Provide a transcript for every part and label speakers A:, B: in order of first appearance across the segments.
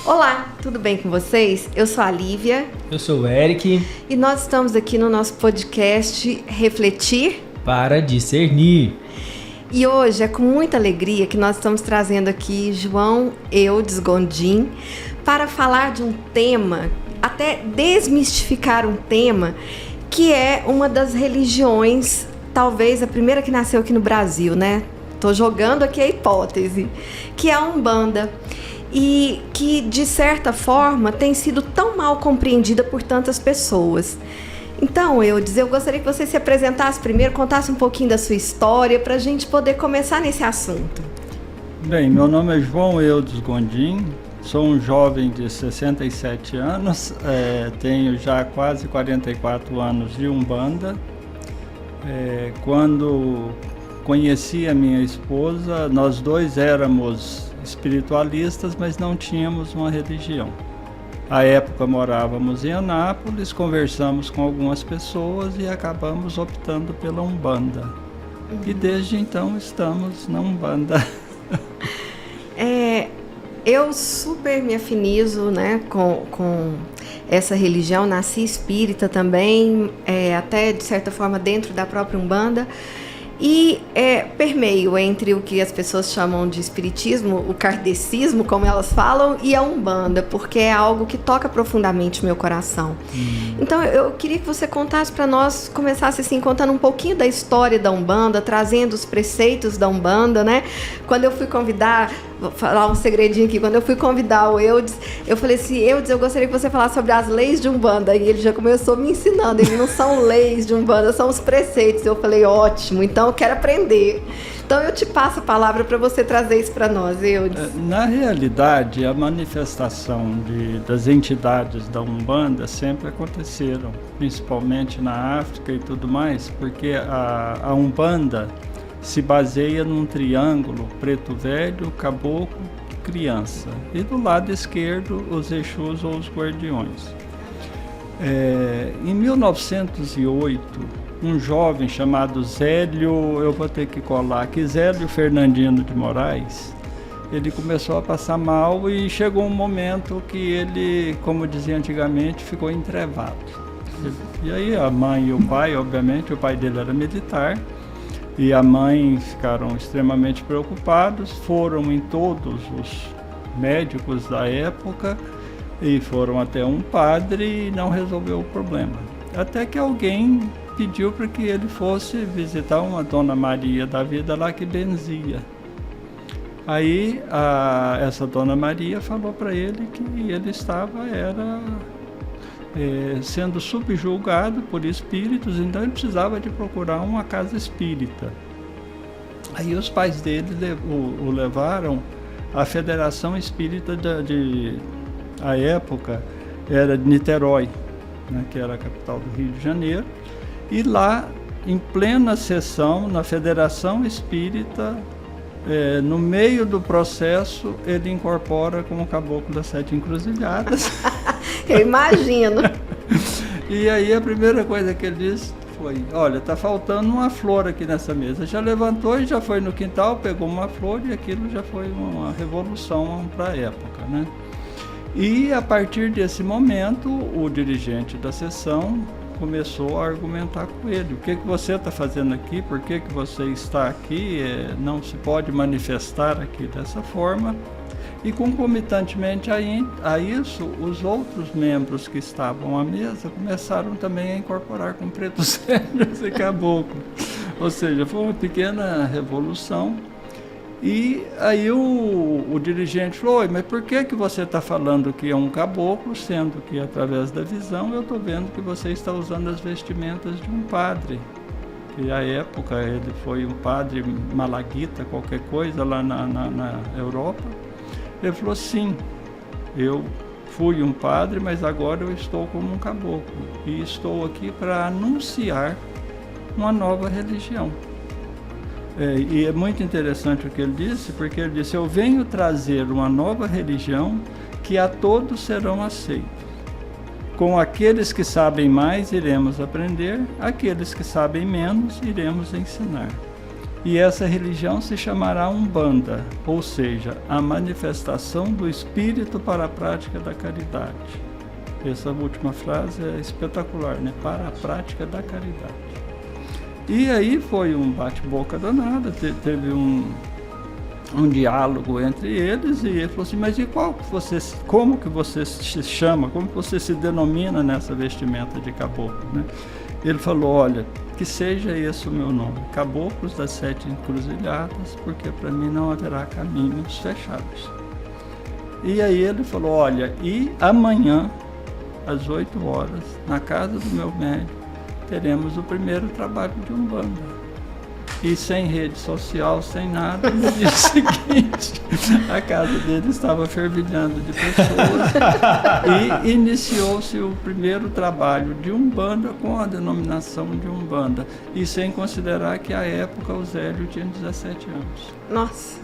A: Olá, tudo bem com vocês? Eu sou a Lívia.
B: Eu sou o Eric.
A: E nós estamos aqui no nosso podcast Refletir
B: para Discernir.
A: E hoje é com muita alegria que nós estamos trazendo aqui João Eudes Gondim para falar de um tema, até desmistificar um tema, que é uma das religiões, talvez a primeira que nasceu aqui no Brasil, né? Tô jogando aqui a hipótese, que é a Umbanda. E que, de certa forma, tem sido tão mal compreendida por tantas pessoas. Então, Eudes, eu gostaria que você se apresentasse primeiro, contasse um pouquinho da sua história, para a gente poder começar nesse assunto.
C: Bem, meu nome é João Eudes Gondim, sou um jovem de 67 anos, tenho já quase 44 anos de Umbanda. Quando conheci a minha esposa, nós dois éramos espiritualistas, mas não tínhamos uma religião. À época morávamos em Anápolis, conversamos com algumas pessoas e acabamos optando pela Umbanda. E desde então estamos na Umbanda.
A: Eu super me afinizo, né, com essa religião, nasci espírita também, até de certa forma dentro da própria Umbanda. E permeio entre o que as pessoas chamam de espiritismo, o kardecismo, como elas falam, e a Umbanda, porque é algo que toca profundamente o meu coração. Então eu queria que você contasse para nós, começasse assim, contando um pouquinho da história da Umbanda, trazendo os preceitos da Umbanda, né? Quando eu fui convidar, vou falar um segredinho aqui, quando eu fui convidar o Eudes, eu falei assim, Eudes, eu gostaria que você falasse sobre as leis de Umbanda, e ele já começou me ensinando, eles não são leis de Umbanda, são os preceitos. Eu falei, ótimo, então eu quero aprender. Então eu te passo a palavra para você trazer isso para nós, Eudes.
C: Na realidade, a manifestação das entidades da Umbanda sempre aconteceram, principalmente na África e tudo mais, porque a Umbanda se baseia num triângulo: preto velho, caboclo, criança. E do lado esquerdo, os Exus ou os guardiões. Em 1908, um jovem chamado Zélio, eu vou ter que colar aqui, Zélio Fernandino de Moraes, ele começou a passar mal e chegou um momento que ele, como dizia antigamente, ficou entrevado. E aí a mãe e o pai, obviamente, o pai dele era militar, e a mãe ficaram extremamente preocupados, foram em todos os médicos da época e foram até um padre e não resolveu o problema. Até que alguém pediu para que ele fosse visitar uma Dona Maria da vida lá que benzia. Aí essa Dona Maria falou para ele que ele estava sendo subjugado por espíritos, então ele precisava de procurar uma casa espírita. Aí os pais dele o levaram à Federação Espírita à época era de Niterói, né, que era a capital do Rio de Janeiro, e lá, em plena sessão, na Federação Espírita, no meio do processo, ele incorpora como caboclo das 7 encruzilhadas.
A: Eu imagino.
C: E aí a primeira coisa que ele disse foi, olha, tá faltando uma flor aqui nessa mesa. Já levantou e já foi no quintal, pegou uma flor e aquilo já foi uma revolução para a época, né? E a partir desse momento, o dirigente da sessão começou a argumentar com ele. O que você está fazendo aqui? Por que você está aqui? Não se pode manifestar aqui dessa forma. E concomitantemente a isso, os outros membros que estavam à mesa começaram também a incorporar com pretos velhos e caboclo. Ou seja, foi uma pequena revolução. E aí o dirigente falou, mas por que você está falando que é um caboclo, sendo que através da visão eu estou vendo que você está usando as vestimentas de um padre? E à época ele foi um padre malaguita, qualquer coisa lá na Europa. Ele falou, sim, eu fui um padre, mas agora eu estou como um caboclo. E estou aqui para anunciar uma nova religião. E é muito interessante o que ele disse, porque ele disse, eu venho trazer uma nova religião que a todos serão aceitos. Com aqueles que sabem mais, iremos aprender, aqueles que sabem menos, iremos ensinar. E essa religião se chamará Umbanda, ou seja, a manifestação do espírito para a prática da caridade. Essa última frase é espetacular, né? Para a prática da caridade. E aí foi um bate-boca danado, teve um diálogo entre eles, e ele falou assim, mas e como que você se chama, como que você se denomina nessa vestimenta de caboclo, né? Ele falou, olha, que seja esse o meu nome, Caboclos das Sete Encruzilhadas, porque para mim não haverá caminhos fechados. E aí ele falou, olha, e amanhã, às 8 horas, na casa do meu médico, teremos o primeiro trabalho de Umbanda. E sem rede social, sem nada, no dia seguinte, a casa dele estava fervilhando de pessoas e iniciou-se o primeiro trabalho de Umbanda com a denominação de Umbanda. E sem considerar que à época o Zélio tinha 17 anos.
A: Nossa!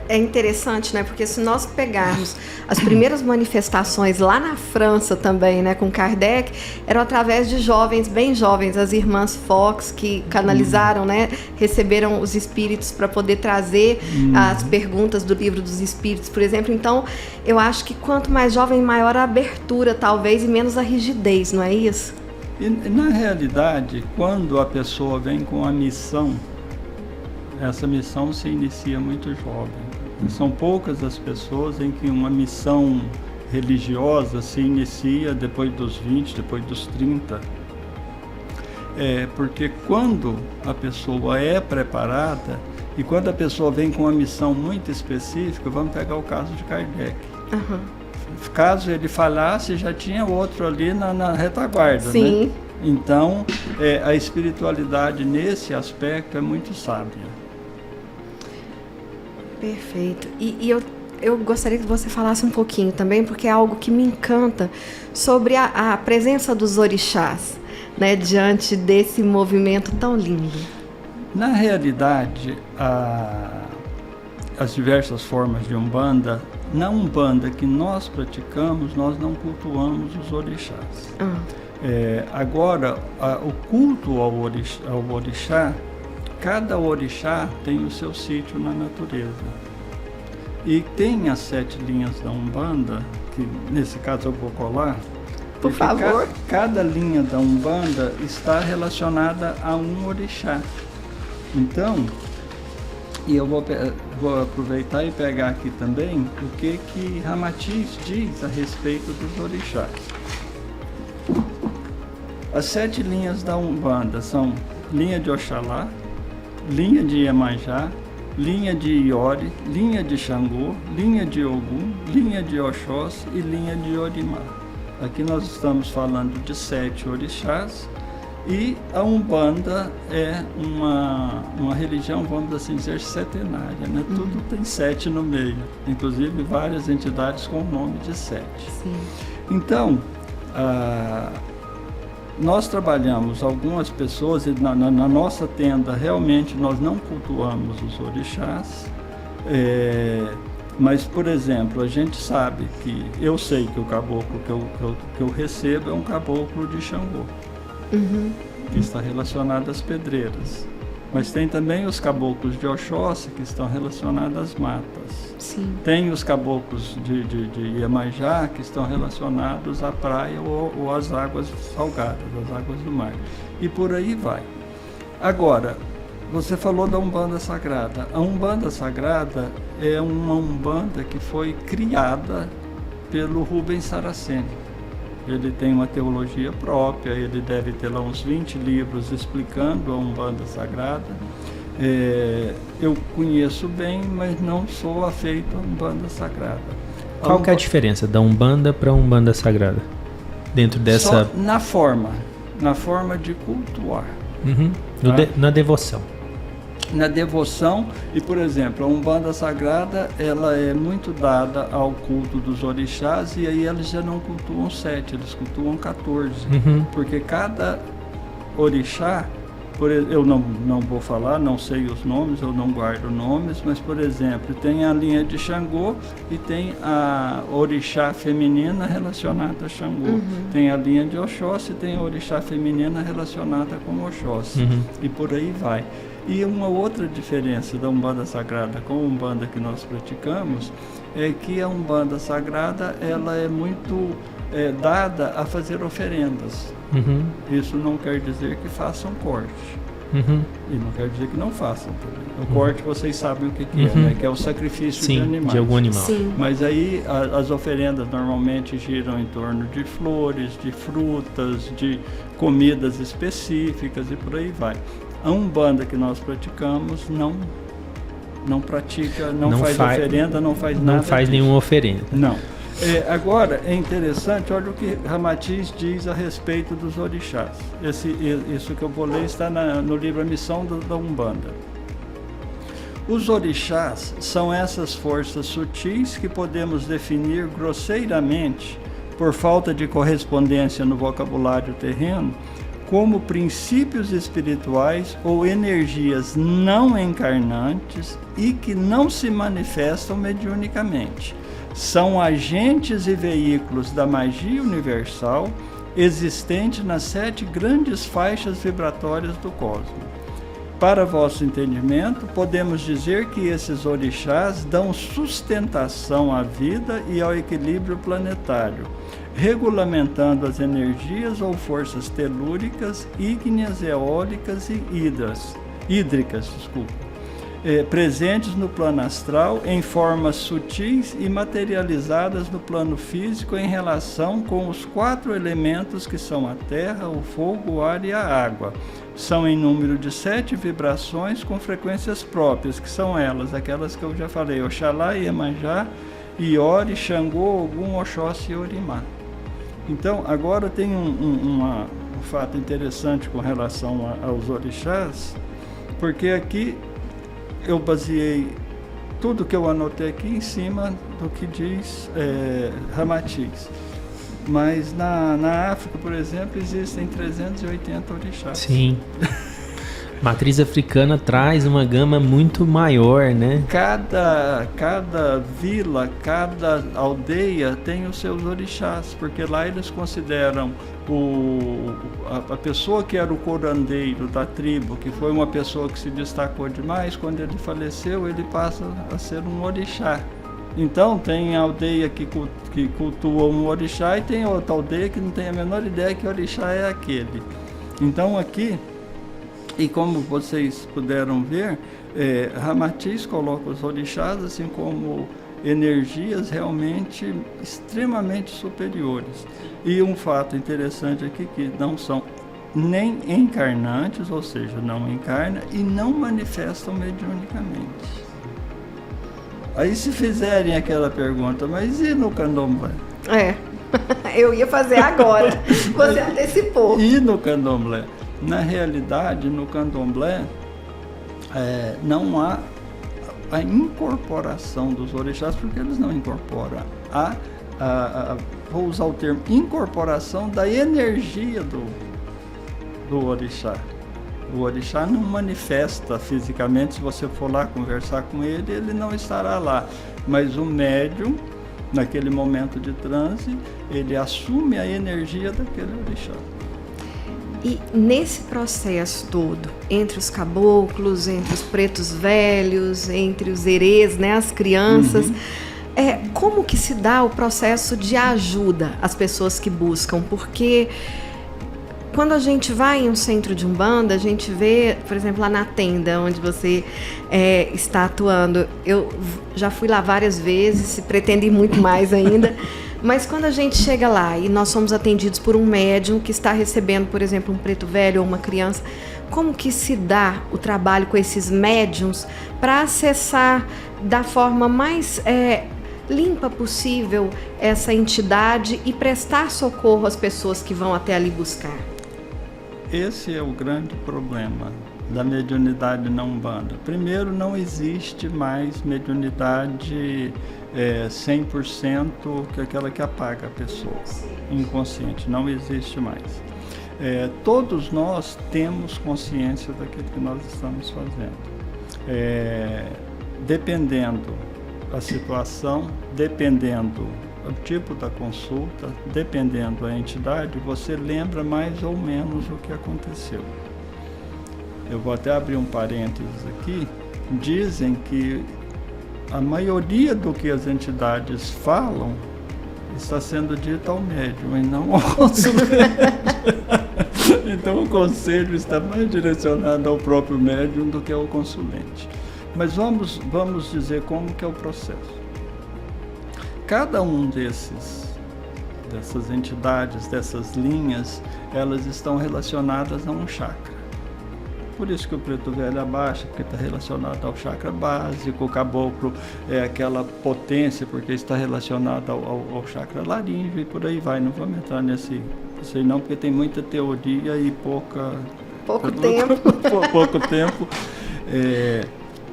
A: É interessante, né? Porque se nós pegarmos as primeiras manifestações lá na França também, né, com Kardec, eram através de jovens, bem jovens, as irmãs Fox, que canalizaram, né, receberam os espíritos para poder trazer as perguntas do Livro dos Espíritos, por exemplo. Então, eu acho que quanto mais jovem, maior a abertura, talvez, e menos a rigidez, não é isso?
C: E, na realidade, quando a pessoa vem com a missão, essa missão se inicia muito jovem. São poucas as pessoas em que uma missão religiosa se inicia depois dos 20, depois dos 30. Porque quando a pessoa é preparada e quando a pessoa vem com uma missão muito específica, vamos pegar o caso de Kardec.
A: Uhum.
C: Caso ele falhasse, já tinha outro ali na retaguarda,
A: Sim.
C: né? Então, a espiritualidade nesse aspecto é muito sábia.
A: Perfeito. E eu gostaria que você falasse um pouquinho também, porque é algo que me encanta, sobre a presença dos orixás, né, diante desse movimento tão lindo.
C: Na realidade, as diversas formas de Umbanda, na Umbanda que nós praticamos, nós não cultuamos os orixás. Agora, o culto ao orixá, cada orixá tem o seu sítio na natureza. E tem as 7 linhas da Umbanda, que nesse caso eu vou colar.
A: Por favor.
C: Cada linha da Umbanda está relacionada a um orixá. Então, e eu vou aproveitar e pegar aqui também o que Ramatiz diz a respeito dos orixás. As 7 linhas da Umbanda são linha de Oxalá, linha de Iemanjá, linha de Iori, linha de Xangô, linha de Ogum, linha de Oxóssi e linha de Orimá. Aqui nós estamos falando de 7 orixás, e a Umbanda é uma religião, vamos assim dizer, setenária, né? Tudo tem 7 no meio, inclusive várias entidades com o nome de 7.
A: Sim.
C: Então, nós trabalhamos algumas pessoas, e na nossa tenda realmente nós não cultuamos os orixás, mas, por exemplo, a gente sabe que, eu sei que o caboclo que eu recebo é um caboclo de Xangô, que está relacionado às pedreiras. Mas tem também os caboclos de Oxóssi, que estão relacionados às matas.
A: Sim.
C: Tem os caboclos de Iemanjá, que estão relacionados à praia ou às águas salgadas, às águas do mar. E por aí vai. Agora, você falou da Umbanda Sagrada. A Umbanda Sagrada é uma Umbanda que foi criada pelo Rubens Saraceni. Ele tem uma teologia própria, ele deve ter lá uns 20 livros explicando a Umbanda Sagrada. Eu conheço bem, mas não sou afeito à Umbanda Sagrada.
B: Qual que é a diferença da Umbanda para a Umbanda Sagrada? Dentro dessa...
C: Só na forma de cultuar.
B: Tá? Na devoção.
C: Na devoção, e por exemplo, a Umbanda Sagrada, ela é muito dada ao culto dos orixás, e aí eles já não cultuam 7, eles cultuam 14, porque cada orixá, eu não vou falar, não sei os nomes, eu não guardo nomes, mas por exemplo, tem a linha de Xangô e tem a orixá feminina relacionada a Xangô, tem a linha de Oxóssi e tem a orixá feminina relacionada com Oxóssi, e por aí vai. E uma outra diferença da Umbanda Sagrada com a Umbanda que nós praticamos é que a Umbanda Sagrada ela é muito dada a fazer oferendas.
B: Uhum.
C: Isso não quer dizer que façam corte.
B: Uhum.
C: E não quer dizer que não façam também. O corte vocês sabem o que é,
B: Uhum.
C: né? Que é o sacrifício de animais.
B: De algum animal.
A: Sim.
C: Mas aí as oferendas normalmente giram em torno de flores, de frutas, de comidas específicas e por aí vai. A Umbanda que nós praticamos não pratica, não faz oferenda, não faz nada.
B: Não faz
C: disso.
B: nenhuma oferenda.
C: Não. Agora, é interessante, olha o que Ramatiz diz a respeito dos orixás. Isso que eu vou ler está no livro A Missão da Umbanda. Os orixás são essas forças sutis que podemos definir grosseiramente, por falta de correspondência no vocabulário terreno, como princípios espirituais ou energias não encarnantes e que não se manifestam mediunicamente. São agentes e veículos da magia universal existente nas 7 grandes faixas vibratórias do cosmos. Para vosso entendimento, podemos dizer que esses orixás dão sustentação à vida e ao equilíbrio planetário, regulamentando as energias ou forças telúricas, ígneas, eólicas e hídricas, presentes no plano astral em formas sutis e materializadas no plano físico em relação com os 4 elementos que são a terra, o fogo, o ar e a água. São em número de 7 vibrações com frequências próprias, que são aquelas que eu já falei, Oxalá, Iemanjá, Iori, Xangô, Ogum, Oxóssi e Orimá. Então, agora tem um fato interessante com relação aos orixás, porque aqui eu baseei tudo que eu anotei aqui em cima do que diz Ramatiz. Mas na África, por exemplo, existem 380 orixás.
B: Sim. Matriz africana traz uma gama muito maior, né?
C: Cada vila, cada aldeia tem os seus orixás, porque lá eles consideram a pessoa que era o curandeiro da tribo, que foi uma pessoa que se destacou demais, quando ele faleceu, ele passa a ser um orixá. Então tem aldeia que cultua um orixá e tem outra aldeia que não tem a menor ideia que orixá é aquele. Então aqui, e como vocês puderam ver, Ramatiz coloca os orixás assim como energias realmente extremamente superiores. E um fato interessante aqui que não são nem encarnantes, ou seja, não encarna e não manifestam mediunicamente. Aí se fizerem aquela pergunta, mas e no candomblé?
A: Eu ia fazer agora, você antecipou.
C: E no candomblé? Na realidade, no candomblé, não há a incorporação dos orixás, porque eles não incorporam. Vou usar o termo incorporação da energia do orixá. O orixá não manifesta fisicamente, se você for lá conversar com ele, ele não estará lá. Mas o médium, naquele momento de transe, ele assume a energia daquele orixá.
A: E nesse processo todo, entre os caboclos, entre os pretos velhos, entre os herês, né, as crianças, como que se dá o processo de ajuda às pessoas que buscam? Porque quando a gente vai em um centro de Umbanda, a gente vê, por exemplo, lá na tenda onde você está atuando. Eu já fui lá várias vezes, pretendo ir muito mais ainda. Mas quando a gente chega lá e nós somos atendidos por um médium que está recebendo, por exemplo, um preto velho ou uma criança, como que se dá o trabalho com esses médiums para acessar da forma mais limpa possível essa entidade e prestar socorro às pessoas que vão até ali buscar?
C: Esse é o grande problema da mediunidade na Umbanda. Primeiro, não existe mais mediunidade 100% que é aquela que apaga a pessoa inconsciente, não existe mais. Todos nós temos consciência daquilo que nós estamos fazendo. Dependendo da situação, dependendo do tipo da consulta, dependendo da entidade, você lembra mais ou menos o que aconteceu. eu vou até abrir um parênteses aqui, dizem que a maioria do que as entidades falam está sendo dito ao médium e não ao consulente. Então o conselho está mais direcionado ao próprio médium do que ao consulente. Mas vamos dizer como que é o processo. Cada um dessas entidades, dessas linhas, elas estão relacionadas a um chakra. Por isso que o preto velho abaixa, porque está relacionado ao chakra básico, o caboclo é aquela potência, porque está relacionado ao chakra laríngeo e por aí vai. Não vamos entrar nisso aí não, porque tem muita teoria e pouco tempo.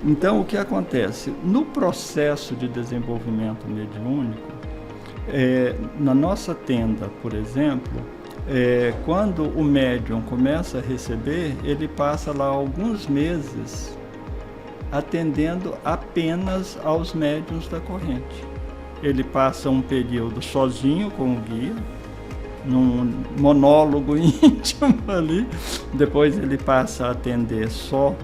C: Então, o que acontece? No processo de desenvolvimento mediúnico, na nossa tenda, por exemplo, quando o médium começa a receber, ele passa lá alguns meses atendendo apenas aos médiuns da corrente. Ele passa um período sozinho com o guia, num monólogo íntimo ali, depois ele passa a atender só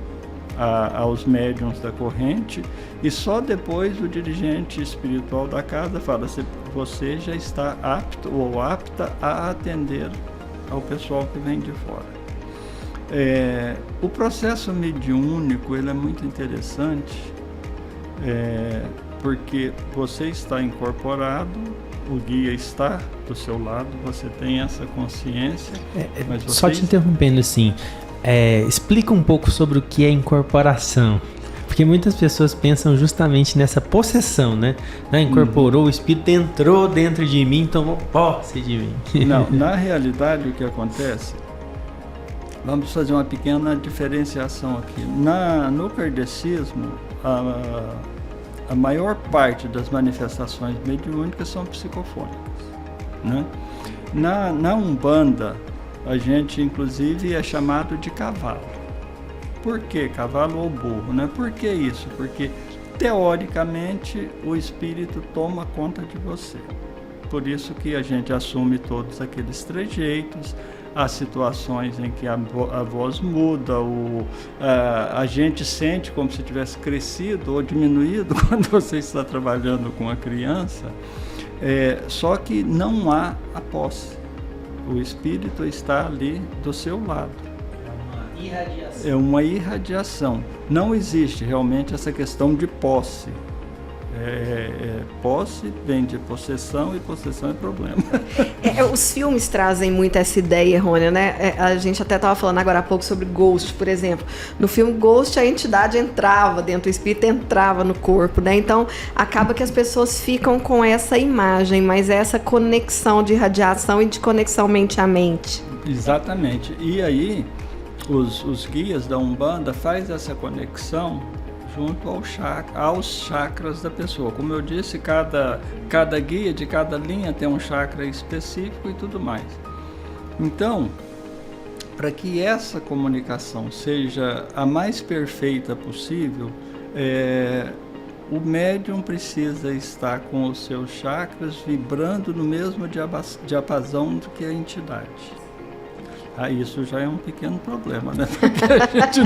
C: aos médiuns da corrente, e só depois o dirigente espiritual da casa fala: você já está apto ou apta a atender ao pessoal que vem de fora. O processo mediúnico ele é muito interessante, porque você está incorporado, o guia está do seu lado, você tem essa consciência. Mas
B: só te interrompendo assim, explica um pouco sobre o que é incorporação. Porque muitas pessoas pensam justamente nessa possessão, né? Incorporou, o espírito entrou dentro de mim, tomou posse de mim.
C: Não, na realidade o que acontece, vamos fazer uma pequena diferenciação aqui. No kardecismo, a maior parte das manifestações mediúnicas são psicofônicas, né? Na Umbanda, a gente inclusive é chamado de cavalo. Por que cavalo ou burro, né? Por que isso? Porque teoricamente o espírito toma conta de você. Por isso que a gente assume todos aqueles trejeitos, as situações em que a voz muda, a gente sente como se tivesse crescido ou diminuído quando você está trabalhando com a criança, só que não há a posse. O espírito está ali do seu lado. É uma irradiação. Não existe realmente essa questão de posse. Posse vem de possessão e possessão é problema.
A: Os filmes trazem muito essa ideia errônea, né? A gente até estava falando agora há pouco sobre Ghost, por exemplo. No filme Ghost, a entidade entrava dentro do espírito, entrava no corpo, né? Então, acaba que as pessoas ficam com essa imagem, mas essa conexão de radiação e de conexão mente a mente.
C: Exatamente. E aí, os guias da Umbanda fazem essa conexão junto aos chakras da pessoa. Como eu disse, cada guia de cada linha tem um chakra específico e tudo mais. Então, para que essa comunicação seja a mais perfeita possível, o médium precisa estar com os seus chakras vibrando no mesmo diapasão do que a entidade. Isso já é um pequeno problema, né? Porque a gente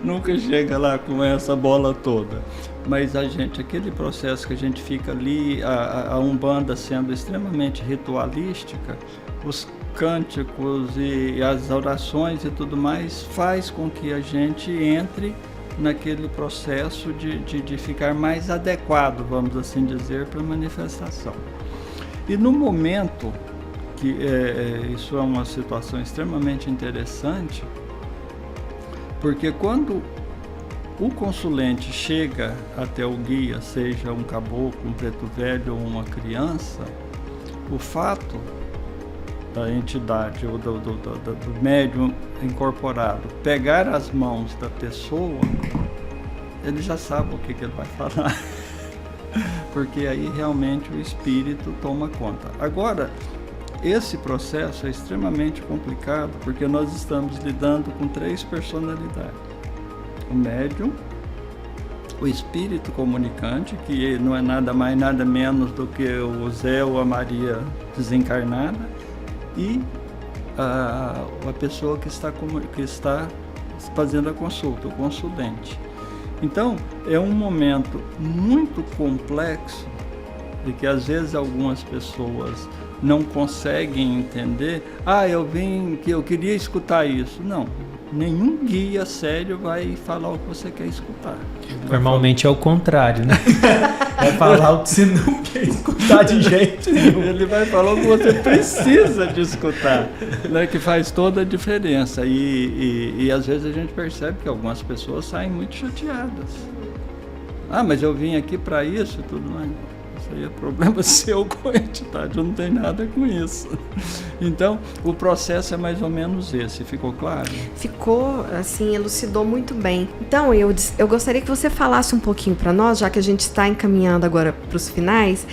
C: nunca chega lá com essa bola toda. Mas aquele processo que a gente fica ali, a Umbanda sendo extremamente ritualística, os cânticos e as orações e tudo mais, faz com que a gente entre naquele processo de ficar mais adequado, vamos assim dizer, para a manifestação. E no momento que isso é uma situação extremamente interessante, porque quando o consulente chega até o guia, seja um caboclo, um preto velho ou uma criança, o fato da entidade ou do médium incorporado pegar as mãos da pessoa, ele já sabe o que ele vai falar, porque aí realmente o espírito toma conta. Agora, esse processo é extremamente complicado, porque nós estamos lidando com 3 personalidades. O médium, o espírito comunicante, que não é nada mais, nada menos do que o Zé ou a Maria desencarnada, e a pessoa que está fazendo a consulta, o consulente. Então, é um momento muito complexo e que às vezes algumas pessoas não conseguem entender. Eu vim que eu queria escutar isso. Não, nenhum guia sério vai falar o que você quer escutar.
B: Normalmente é o contrário, né? Vai falar o que você não quer escutar de jeito nenhum.
C: Ele vai falar o que você precisa de escutar, né? Que faz toda a diferença. E às vezes a gente percebe que algumas pessoas saem muito chateadas. Mas eu vim aqui para isso e tudo mais. Isso aí é problema seu com a entidade, eu não tenho nada com isso. Então, o processo é mais ou menos esse, ficou claro?
A: Ficou, assim, elucidou muito bem. Então, eu gostaria que você falasse um pouquinho para nós, já que a gente está encaminhando agora para os finais,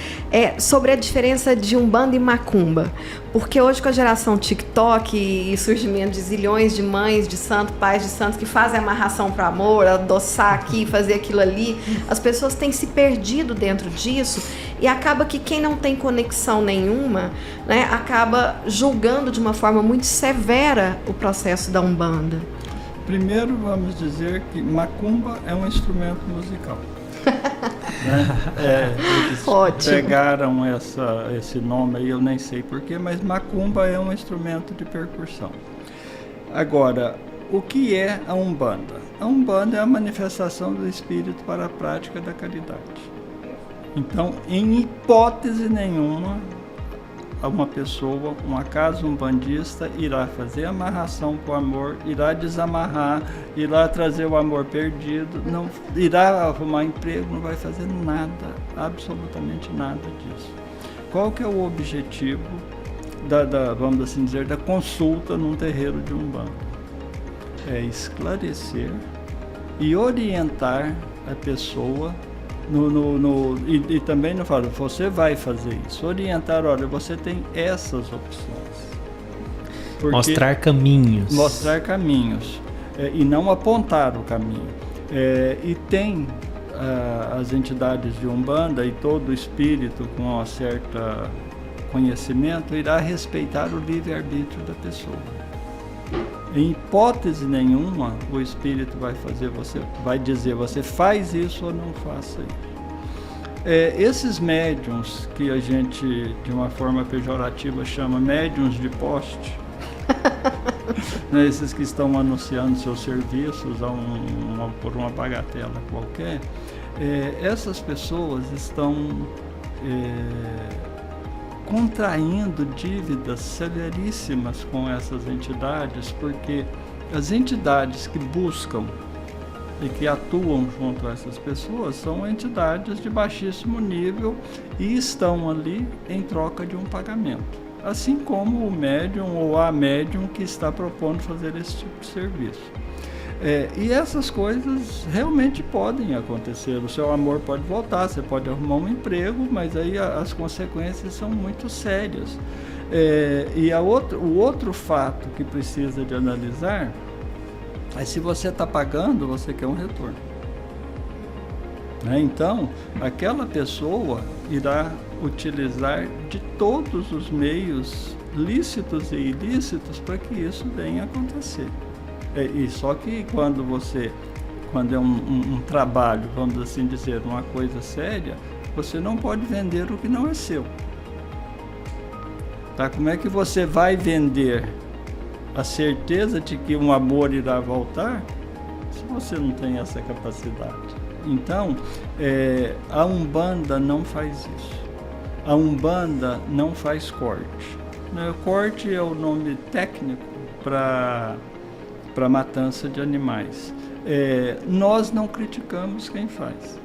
A: sobre a diferença de Umbanda e Macumba. Porque hoje, com a geração TikTok e surgimento de zilhões de mães de santo, pais de santos que fazem amarração para amor, adoçar aqui, fazer aquilo ali, as pessoas têm se perdido dentro disso e acaba que quem não tem conexão nenhuma, né, acaba julgando de uma forma muito severa o processo da Umbanda.
C: Primeiro, vamos dizer que macumba é um instrumento musical. Né? Eles
A: Ótimo.
C: pegaram esse nome aí, eu nem sei porquê, mas macumba é um instrumento de percussão. Agora, o que é a Umbanda? A Umbanda é a manifestação do espírito para a prática da caridade. Então, em hipótese nenhuma, uma pessoa, uma casa umbandista, irá fazer amarração com o amor, irá desamarrar, irá trazer o amor perdido, não irá arrumar emprego, não vai fazer nada, absolutamente nada disso. Qual que é o objetivo vamos assim dizer, da consulta num terreiro de Umbanda? É esclarecer e orientar a pessoa e também não falo, você vai fazer isso. Orientar, olha, você tem essas opções.
B: Mostrar caminhos.
C: Mostrar caminhos. E não apontar o caminho. E tem as entidades de Umbanda e todo espírito com um certo conhecimento irá respeitar o livre-arbítrio da pessoa. Em hipótese nenhuma, o espírito vai dizer, você faz isso ou não faça isso. Esses médiuns, que a gente, de uma forma pejorativa, chama médiuns de poste, né, esses que estão anunciando seus serviços por uma bagatela qualquer, essas pessoas estão contraindo dívidas severíssimas com essas entidades, porque as entidades que buscam e que atuam junto a essas pessoas são entidades de baixíssimo nível e estão ali em troca de um pagamento, assim como o médium ou a médium que está propondo fazer esse tipo de serviço. E essas coisas realmente podem acontecer. O seu amor pode voltar, você pode arrumar um emprego, mas aí as consequências são muito sérias. O outro fato que precisa de analisar é se você está pagando, você quer um retorno. Então, aquela pessoa irá utilizar de todos os meios lícitos e ilícitos para que isso venha a acontecer. E só que quando é um trabalho, vamos assim dizer, uma coisa séria, você não pode vender o que não é seu. Tá? Como é que você vai vender a certeza de que um amor irá voltar se você não tem essa capacidade? Então, a Umbanda não faz isso. A Umbanda não faz corte. Corte é o nome técnico para matança de animais. Nós não criticamos quem faz.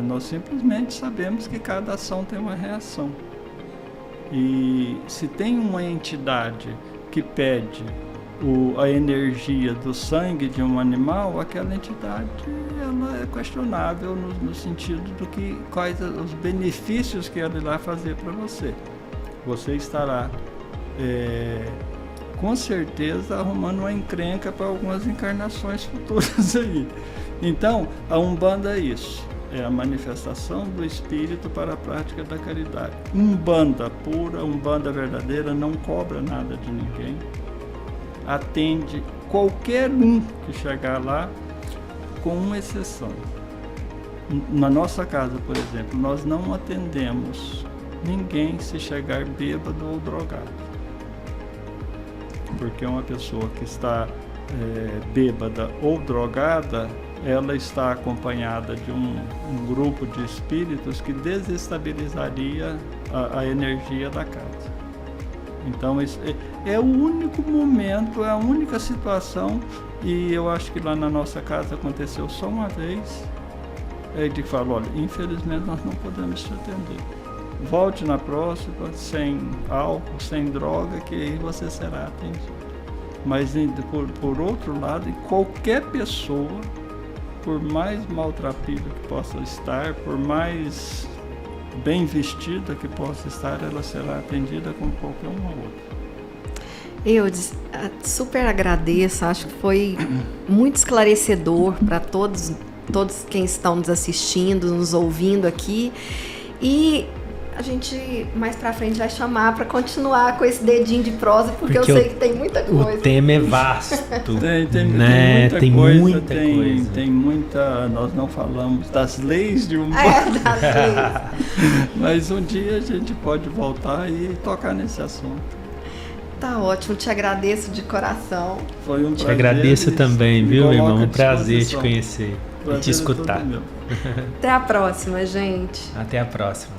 C: Nós simplesmente sabemos que cada ação tem uma reação. E se tem uma entidade que pede a energia do sangue de um animal, aquela entidade ela é questionável no sentido do que quais os benefícios que ela irá fazer para você. Você estará com certeza arrumando uma encrenca para algumas encarnações futuras aí. Então, a Umbanda é isso. É a manifestação do espírito para a prática da caridade. Umbanda pura, Umbanda verdadeira, não cobra nada de ninguém. Atende qualquer um que chegar lá, com uma exceção. Na nossa casa, por exemplo, nós não atendemos ninguém se chegar bêbado ou drogado. Porque uma pessoa que está bêbada ou drogada, ela está acompanhada de um grupo de espíritos que desestabilizaria a energia da casa. Então, isso é o único momento, é a única situação, e eu acho que lá na nossa casa aconteceu só uma vez. Ele falou, olha, infelizmente nós não podemos te atender. Volte na próxima, sem álcool, sem droga, que aí você será atendido. Mas, por outro lado, qualquer pessoa, por mais maltrapilha que possa estar, por mais bem vestida que possa estar, ela será atendida como qualquer uma outra.
A: Eu super agradeço, acho que foi muito esclarecedor para todos quem estão nos assistindo, nos ouvindo aqui. E a gente mais pra frente vai chamar para continuar com esse dedinho de prosa, porque eu sei que tem muita coisa.
B: O tema é vasto.
C: Tem muita coisa. Tem muita. Nós não falamos das leis de Umbanda.
A: Das leis.
C: Mas um dia a gente pode voltar e tocar nesse assunto.
A: Tá ótimo, te agradeço de coração.
C: Foi um prazer.
B: Te agradeço também, viu, irmão? Um prazer te conhecer e te escutar.
A: Até a próxima, gente.
B: Até a próxima.